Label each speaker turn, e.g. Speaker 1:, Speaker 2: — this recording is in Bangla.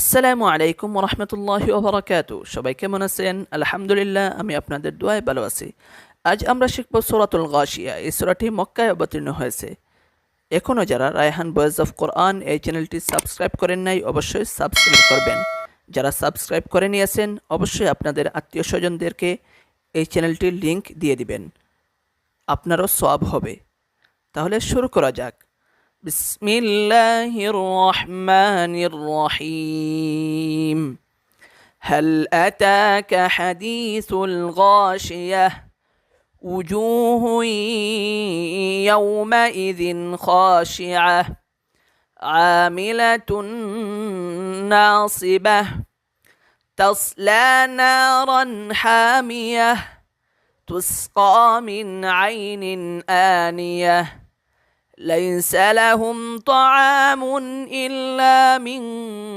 Speaker 1: আসসালামু আলাইকুম রহমতুল্লাহি ওবরাকাতু। সবাই কেমন আছেন? আলহামদুলিল্লাহ, আমি আপনাদের দোয়ায় ভালো আছি। আজ আমরা শিখব সূরাতুল গাশিয়া। এই সূরাটি মক্কায় অবতীর্ণ হয়েছে। এখনও যারা রায়হান ভয়েস অফ কোরআন এই চ্যানেলটি সাবস্ক্রাইব করেন নাই, অবশ্যই সাবস্ক্রাইব করবেন। যারা সাবস্ক্রাইব করে নিয়েছেন, অবশ্যই আপনাদের আত্মীয় স্বজনদেরকে এই চ্যানেলটির লিংক দিয়ে দিবেন, আপনারও সওয়াব হবে। তাহলে শুরু করা যাক। বিসমিল্লাহির রহমানির রহিম। هل أتاك حديث الغاشية وجوه يومئذ خاشعة عاملة ناصبة تصلى نارا حامية تسقى من عين آنية ليس لهم طعام إلا من